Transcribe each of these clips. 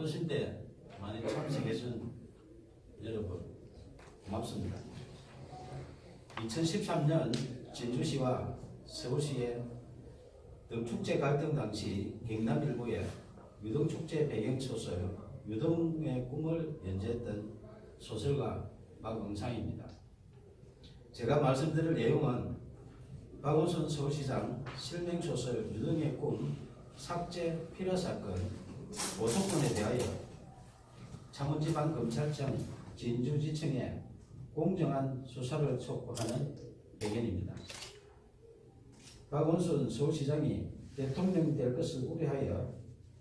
바쁘신 때 많이 참석해준 여러분 고맙습니다. 2013년 진주시와 서울시의 등축제 갈등 당시 경남 일부의 유등축제 배경소설 유등의 꿈을 연재했던 소설가 박응상입니다. 제가 말씀드릴 내용은 박원순 서울시장 실명소설 유등의 꿈 삭제 필요사건 고소건에 대하여 창원지방검찰청 진주지청에 공정한 수사를 촉구하는 배경입니다. 박원순 서울시장이 대통령이 될 것을 우려하여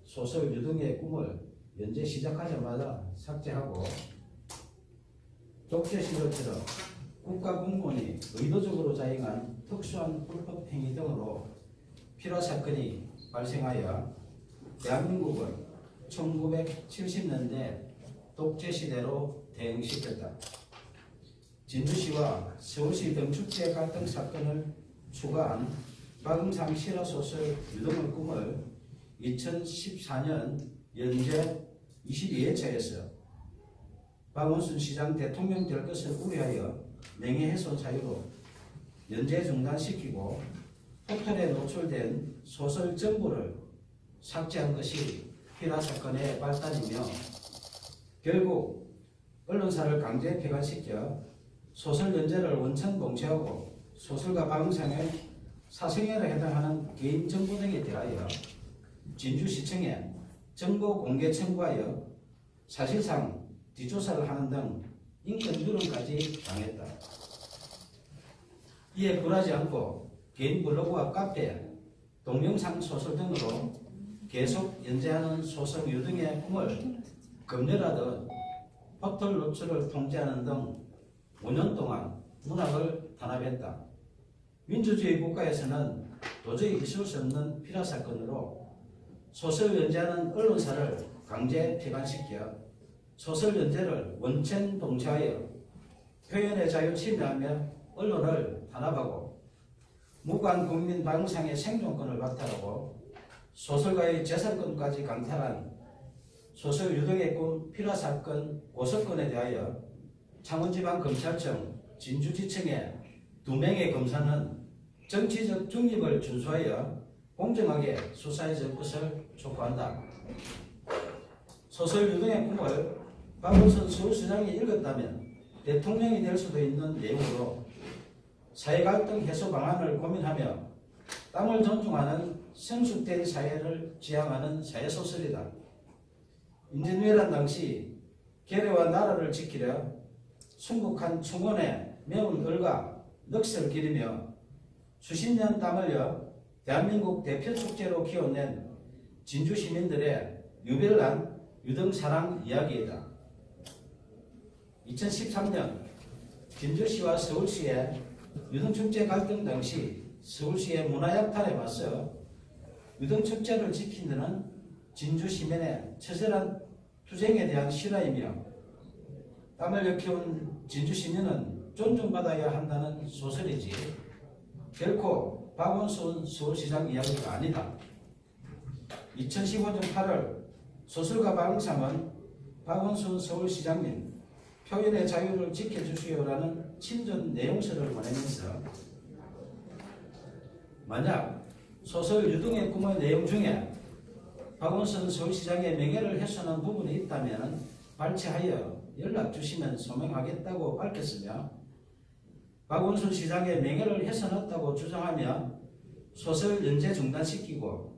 소설 유등의 꿈을 연재 시작하자마자 삭제하고 독재 시절처럼 국가공무원이 의도적으로 자행한 특수한 불법 행위 등으로 필요사건이 발생하여 대한민국을 1970년대 독재시대로 대응시켰다. 진주시와 서울시 등축제 갈등 사건을 추가한 박응상 실화소설 유등의 꿈을 2014년 연재 22회차에서 박원순 시장 대통령 될 것을 우려하여 명예훼손 사유로 연재 중단시키고 포털에 노출된 소설 전부를 삭제한 것이 필화사건의 발단이며 결국 언론사를 강제 폐간시켜 소설 연재를 원천 봉쇄하고 소설가 박응상의 사생활에 해당하는 개인 정보 등에 대하여 진주시청에 정보 공개 청구하여 사실상 뒷조사를 하는 등 인권 유린까지 당했다. 이에 굴하지 않고 개인 블로그와 카페, 동영상 소설 등으로 계속 연재하는 소설 유등의 꿈을 검열하듯 포털 노출을 통제하는 등 5년 동안 문학을 탄압했다. 민주주의 국가에서는 도저히 있을 수 없는 필화사건으로 소설 연재하는 언론사를 강제 폐간시켜 소설 연재를 원천 봉쇄하여 표현의 자유 침해하며 언론을 탄압하고 무관 국민 박응상의 생존권을 박탈하고 소설가의 재산권까지 강탈한 소설 유등의 꿈 필화사건 고소건에 대하여 창원지방검찰청 진주지청의 2명의 검사는 정치적 중립을 준수하여 공정하게 수사해 줄 것을 촉구한다. 소설 유등의 꿈을 박원순 서울시장이 읽었다면 대통령이 될 수도 있는 내용으로 사회갈등 해소 방안을 고민하며 땀을 존중하는 성숙된 사회를 지향하는 사회소설이다. 임진왜란 당시 계례와 나라를 지키려 순국한 충원에 매운 얼과 넋을 기리며 수십 년 땀 흘려 대한민국 대표 축제로 키워낸 진주 시민들의 유별난 유등사랑 이야기이다. 2013년 진주시와 서울시의 유등축제 갈등 당시 서울시의 문화약탈에 맞서 유등축제를 지킨 데는 진주 시민의 처절한 투쟁에 대한 실화이며 땀을 흘려 키운 진주 시민은 존중받아야 한다는 소설이지 결코 박원순 서울시장 이야기가 아니다. 2015년 8월 소설가 박응상은 박원순 서울시장님 표현의 자유를 지켜주시오라는 친전 내용서를 보내면서 만약 소설 유등의 꿈의 내용 중에 박원순 서울시장의 명예를 훼손한 부분이 있다면 발췌하여 연락 주시면 소명하겠다고 밝혔으며 박원순 시장의 명예를 훼손했다고 주장하며 소설 연재 중단시키고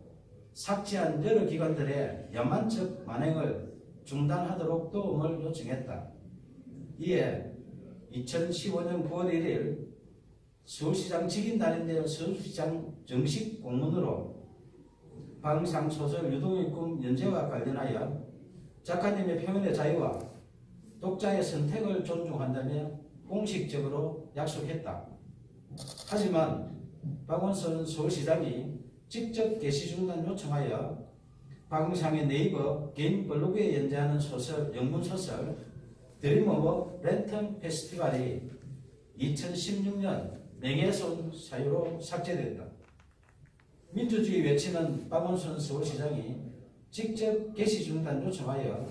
삭제한 여러 기관들의 야만적 만행을 중단하도록 도움을 요청했다. 이에 2015년 9월 1일 서울시장 직인단인데 서울시장 정식 공문으로 박응상 소설 유등의 꿈 연재와 관련하여 작가님의 표현의 자유와 독자의 선택을 존중한다며 공식적으로 약속했다. 하지만 박원순 서울시장이 직접 게시 중단 요청하여 박응상의 네이버 개인 블로그에 연재하는 소설, 영문소설 드림 오브 랜턴 페스티벌이 2016년 명예훼손 사유로 삭제됐다. 민주주의 외치는 박원순 서울시장이 직접 게시 중단 요청하여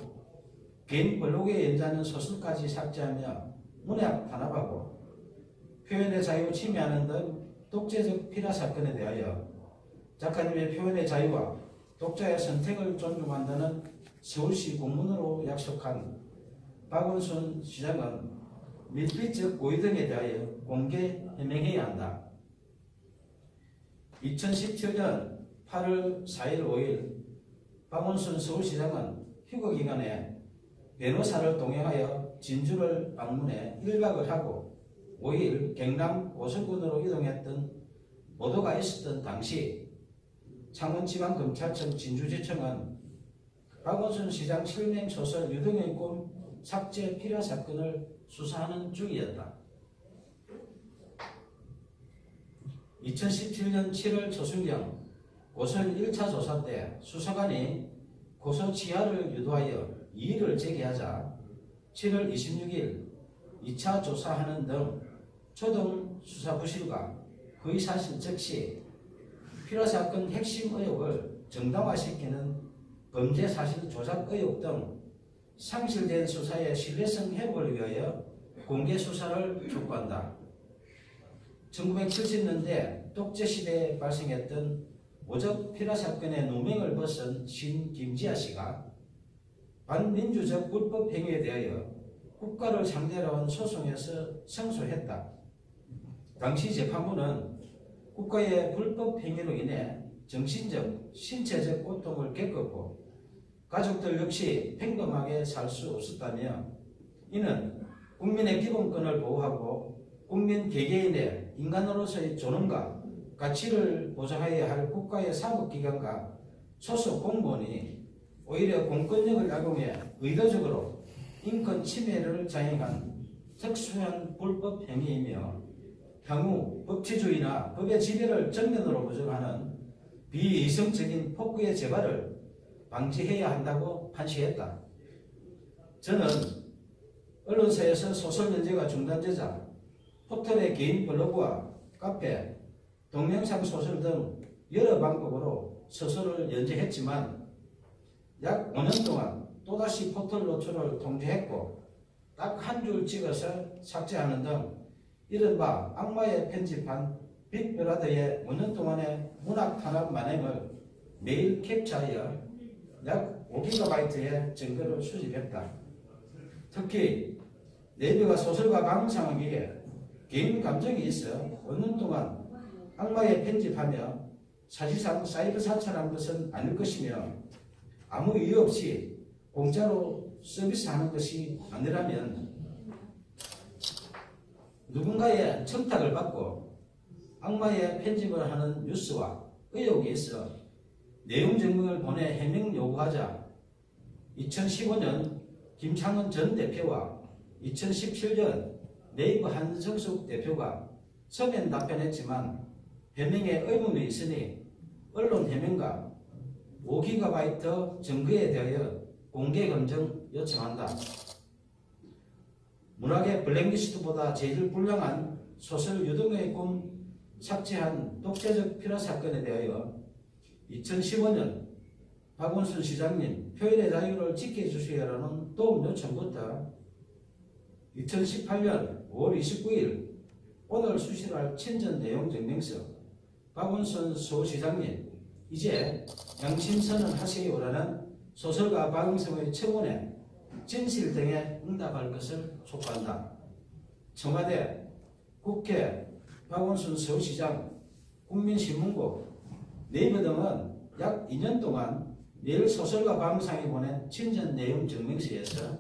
개인 블로그에 연재하는 소설까지 삭제하며 문학 탄압하고 표현의 자유 침해하는 등 독재적 피라 사건에 대하여 작가님의 표현의 자유와 독자의 선택을 존중한다는 서울시 공문으로 약속한 박원순 시장은 밀필적 고의 등에 대하여 공개 해명해야 한다. 2017년 8월 4일 5일 박원순 서울시장은 휴거기간에 변호사를 동행하여 진주를 방문해 1박을 하고 5일 경남 고성군으로 이동했던 보도가 있었던 당시 창원지방검찰청 진주지청은 박원순 시장 실명 소설 유등의 꿈 삭제 필요 사건을 수사하는 중이었다. 2017년 7월 초순경 고소인 1차 조사 때 수사관이 고소 취하를 유도하여 이의를 제기하자 7월 26일 2차 조사하는 등 초동 수사 부실과 거의 사실 즉시 필요사건 핵심 의혹을 정당화시키는 범죄 사실 조작 의혹 등 상실된 수사의 신뢰성 회복을 위하여 공개 수사를 촉구한다. 1970년대 독재시대에 발생했던 오적 필요사건의 누명을 벗은 신 김지아 씨가 반민주적 불법 행위에 대하여 국가를 상대로 한 소송에서胜소했다. 당시 재판부는 국가의 불법 행위로 인해 정신적, 신체적 고통을 겪었고 가족들 역시 평범하게 살 수 없었다며 이는 국민의 기본권을 보호하고 국민 개개인의 인간으로서의 존엄과 가치를 보장해야 할 국가의 사법기관과 소속 공무원이 오히려 공권력을 악용해 의도적으로 인권 침해를 자행한 특수한 불법 행위이며 향후 법치주의나 법의 지배를 정면으로 부정하는 비이성적인 폭구의 재발을 방지해야 한다고 판시했다. 저는 언론사에서 소설 연재가 중단되자 포털의 개인 블로그와 카페, 동영상 소설 등 여러 방법으로 소설을 연재했지만 약 5년 동안 또다시 포털 노출을 통제했고 딱 한 줄 찍어서 삭제하는 등 이른바 악마의 편집한 빅브라더의 5년 동안의 문학 탄압 만행을 매일 캡처하여 약 5GB의 증거를 수집했다. 특히 내비가 소설가 방송하기에 개인 감정이 있어 5년 동안 악마에 편집하며 사실상 사이버 사찰한 것은 아닐 것이며 아무 이유 없이 공짜로 서비스하는 것이 아니라면 누군가의 청탁을 받고 악마의 편집을 하는 뉴스와 의혹이 있어 내용 증명을 보내 해명 요구하자 2015년 김창원 전 대표와 2017년 네이버 한성숙 대표가 서면 답변했지만 해명에 의문이 있으니 언론 해명과 5GB 증거에 대하여 공개 검증 요청한다. 문학의 블랙리스트보다 제일 불량한 소설 유등의 꿈 삭제한 독재적 필요 사건에 대하여 2015년 박원순 시장님 표현의 자유를 지켜주시라는 도움 요청부터 2018년 5월 29일 오늘 수시할 친전 내용 증명서 박원순 서울시장님 이제 양심선언 하세요라는 소설가 박영성의 청원에 진실 등에 응답할 것을 촉구한다. 청와대, 국회, 박원순 서울시장, 국민신문고, 네이버 등은 약 2년 동안 매일 소설가 박영상이 보낸 친전 내용 증명서에서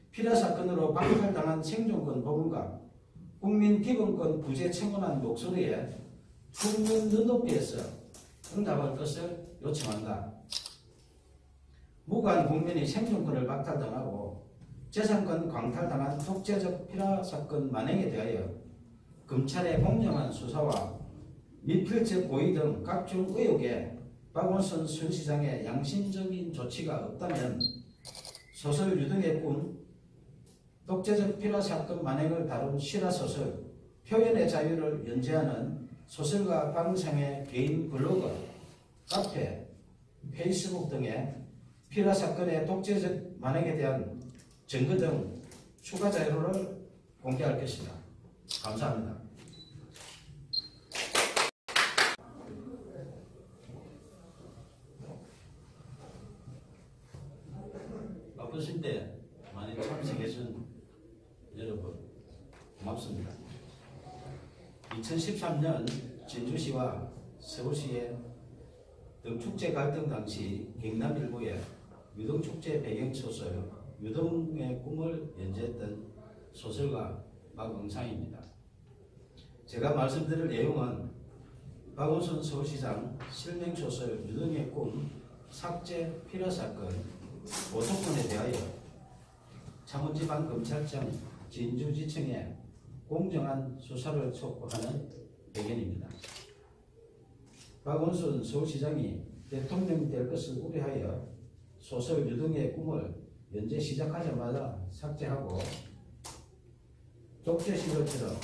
필요 사건으로 박탈당한 생존권 보험과 국민 기본권 부재 청원한 목소리에 국민 눈높이에서 응답할 것을 요청한다. 무관 국민이 생존권을 박탈당하고 재산권 광탈당한 독재적 필요 사건 만행에 대하여 검찰의 공정한 수사와 미필적 고의 등 각종 의혹에 박원순 전 시장의 양심적인 조치가 없다면 소설 유등의 꿈, 독재적 필요 사건 만행을 다룬 실화소설, 표현의 자유를 연재하는 소설가 박영상의 개인 블로그, 카페, 페이스북 등의 피라 사건의 독재적 만행에 대한 증거 등 추가 자료를 공개할 것입니다. 감사합니다. 바쁘실 때 많이 참석해준 여러분 고맙습니다. 2013년 진주시와 서울시의 등축제 갈등 당시 경남 일부의 유등축제 배경소설 유등의 꿈을 연재했던 소설가 박응상입니다. 제가 말씀드릴 내용은 박원순 서울시장 실명소설 유등의 꿈 삭제 필화 사건 보도권에 대하여 창원지방검찰청 진주지청에 공정한 수사를 촉구하는 배경입니다. 박원순 서울시장이 대통령이 될 것을 우려하여 소설 유등의 꿈을 연재 시작하자마자 삭제하고 독재시절처럼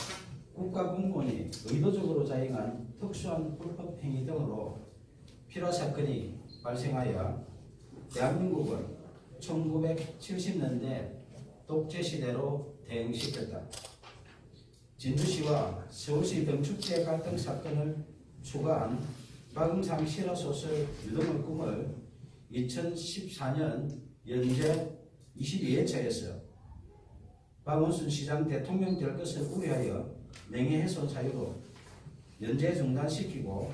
국가공무원이 의도적으로 자행한 특수한 불법 행위 등으로 필화 사건이 발생하여 대한민국을 1970년대 독재시대로 대응시켰다. 진주시와 서울시 등축제 갈등 사건을 추가한 박응상 실화소설 유등의 꿈을 2014년 연재 22회차에서 박원순 시장 대통령 될 것을 우려하여 명예훼손 사유로 연재 중단시키고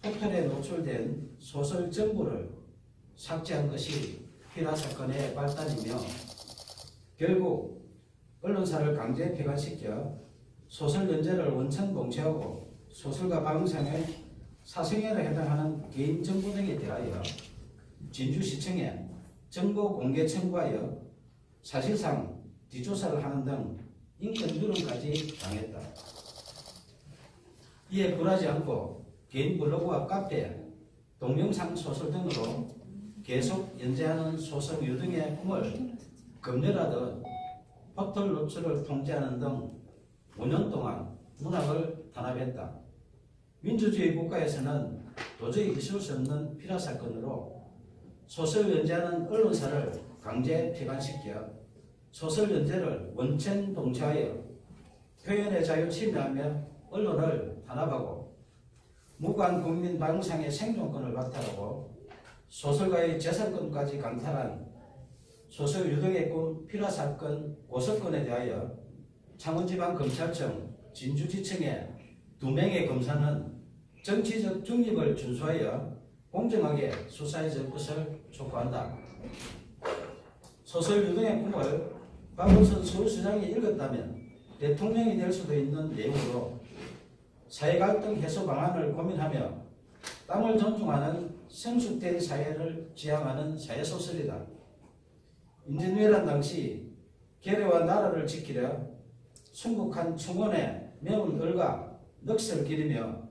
포털에 노출된 소설 전부를 삭제한 것이 필화 사건의 발단이며 결국 언론사를 강제 폐간시켜 소설 연재를 원천 봉쇄하고 소설가 박응상의 사생활에 해당하는 개인 정보 등에 대하여 진주시청에 정보 공개 청구하여 사실상 뒷조사를 하는 등 인권 유린까지 당했다. 이에 굴하지 않고 개인 블로그와 카페, 동영상 소설 등으로 계속 연재하는 소설 유등의 꿈을 검열하듯 포털 노출을 통제하는 등 5년 동안 문학을 탄압했다. 민주주의 국가에서는 도저히 있을 수 없는 필화 사건으로 소설 연재하는 언론사를 강제 폐간시켜 소설 연재를 원천 봉쇄하여 표현의 자유 침해하며 언론을 탄압하고 무관 국민 박응상의 생존권을 박탈하고 소설가의 재산권까지 강탈한 소설 유등의 꿈 필화 사건 고소건에 대하여 창원지방검찰청 진주지청의 2명의 검사는 정치적 중립을 준수하여 공정하게 수사해 줄 것을 촉구한다. 소설 유등의 꿈을 박원순 서울시장이 읽었다면 대통령이 될 수도 있는 내용으로 사회갈등 해소 방안을 고민하며 땀을 존중하는 성숙된 사회를 지향하는 사회소설이다. 임진왜란 당시 계례와 나라를 지키려 순국한 충원에 매운 얼과 넋을 기리며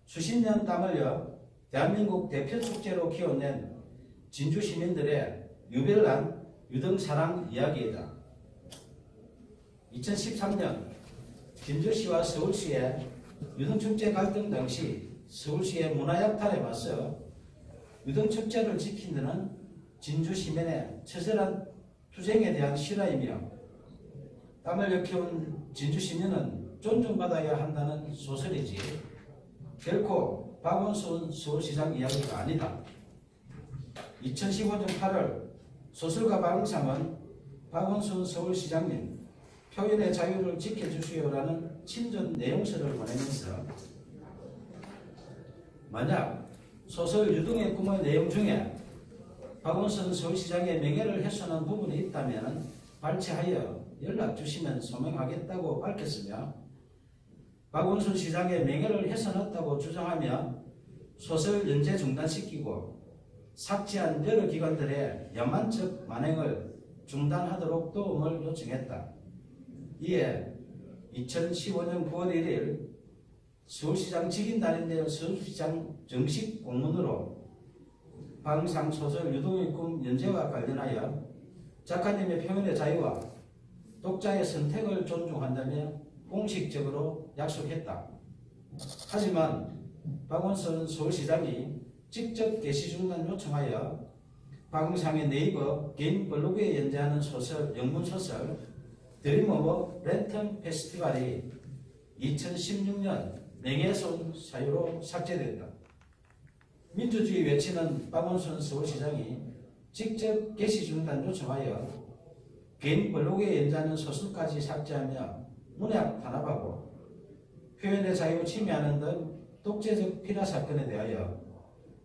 수십 년 땀 흘려 대한민국 대표 축제로 키워낸 진주 시민들의 유별난 유등사랑 이야기이다. 2013년 진주시와 서울시의 유등축제 갈등 당시 서울시의 문화약탈에 맞서 유등축제를 지킨 데는 진주 시민의 처절한 투쟁에 대한 실화이며 땀을 일깨운 진주 시민은 존중받아야 한다는 소설이지 결코 박원순 서울시장 이야기가 아니다. 2015년 8월 소설가 박응상은 박원순 서울시장님 표현의 자유를 지켜주시오라는 친전 내용서를 보내면서 만약 소설 유등의 꿈의 내용 중에 박원순 서울시장의 명예를 훼손한 부분이 있다면 발췌하여 연락 주시면 소명하겠다고 밝혔으며 박원순 시장의 명예를 훼손했다고 주장하며 소설 연재 중단시키고 삭제한 여러 기관들의 야만적 만행을 중단하도록 도움을 요청했다. 이에 2015년 9월 1일 서울시장 직인단인데 서울시장 정식 공문으로 박응상 소설 유등의 꿈 연재와 관련하여 작가님의 표현의 자유와 독자의 선택을 존중한다며 공식적으로 약속했다. 하지만 박원순 서울시장이 직접 게시 중단 요청하여 박응상의 네이버 개인 블로그에 연재하는 소설, 영문소설 드림 오브 랜턴 페스티벌이 2016년 명예훼손 사유로 삭제됐다. 민주주의 외치는 박원순 서울시장이 직접 게시 중단 요청하여 개인 블로그에 연재하는 소설까지 삭제하며 문학 탄압하고 표현의 자유 침해하는 등 독재적 피라 사건에 대하여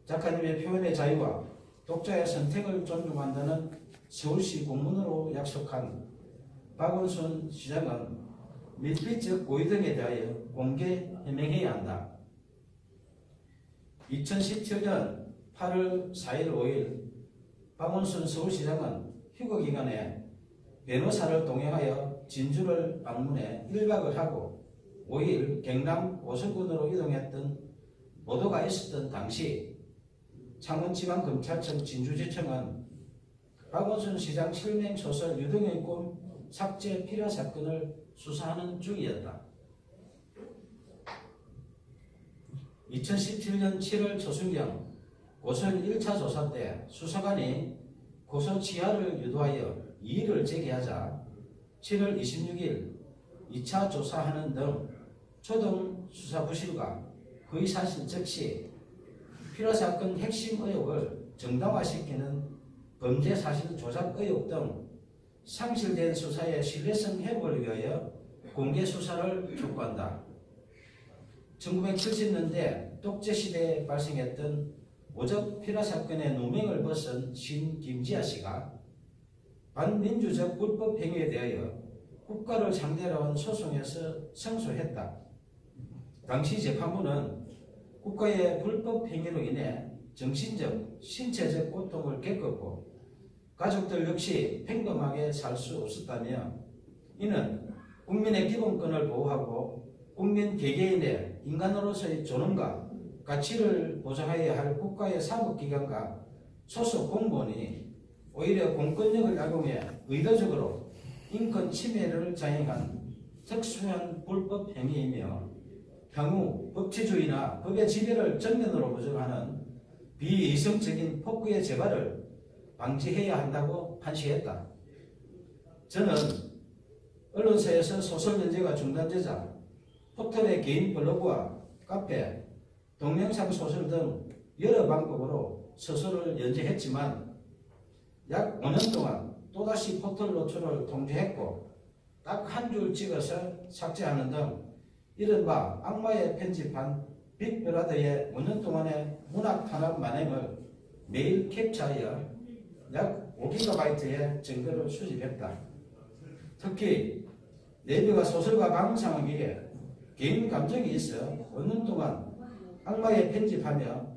작가님의 표현의 자유와 독자의 선택을 존중한다는 서울시 공문으로 약속한 박원순 시장은 밀비적 고의 등에 대하여 공개 해명해야 한다. 2017년 8월 4일 5일 박원순 서울시장은 휴거기간에 변호사를 동행하여 진주를 방문해 1박을 하고 5일 경남 오성군으로 이동했던 보도가 있었던 당시 창원지방검찰청 진주지청은 박원순 시장 실명 소설 유등의 꿈 삭제 필요 사건을 수사하는 중이었다. 2017년 7월 초순경 고소인 1차 조사 때 수사관이 고소 취하를 유도하여 이의를 제기하자 7월 26일 2차 조사하는 등 초동 수사 부실과 거의 사실 즉시 필요사건 핵심 의혹을 정당화시키는 범죄 사실 조작 의혹 등 상실된 수사의 신뢰성 회복을 위하여 공개 수사를 촉구한다. 1970년대 독재시대에 발생했던 오적 필요사건의 누명을 벗은 신 김지아 씨가 반민주적 불법 행위에 대하여 국가를 상대로 한 소송에서 승소했다. 당시 재판부는 국가의 불법 행위로 인해 정신적, 신체적 고통을 겪었고 가족들 역시 평범하게 살 수 없었다며 이는 국민의 기본권을 보호하고 국민 개개인의 인간으로서의 존엄과 가치를 보장해야 할 국가의 사법기관과 소속 공무원이 오히려 공권력을 악용해 의도적으로 인권 침해를 자행한 특수한 불법 행위이며 향후 법치주의나 법의 지배를 정면으로 부정하는 비이성적인 폭구의 재발을 방지해야 한다고 판시했다. 저는 언론사에서 소설 연재가 중단되자 포털의 개인 블로그와 카페, 동영상 소설 등 여러 방법으로 소설을 연재했지만 약 5년 동안 또다시 포털 노출을 통제했고 딱 한 줄 찍어서 삭제하는 등 이른바 악마의 편집한 빅브라더의 5년 동안의 문학 탄압 만행을 매일 캡처하여 약 5GB의 증거를 수집했다. 특히 내비가 소설가 강상에게 개인 감정이 있어 5년 동안 악마의 편집하며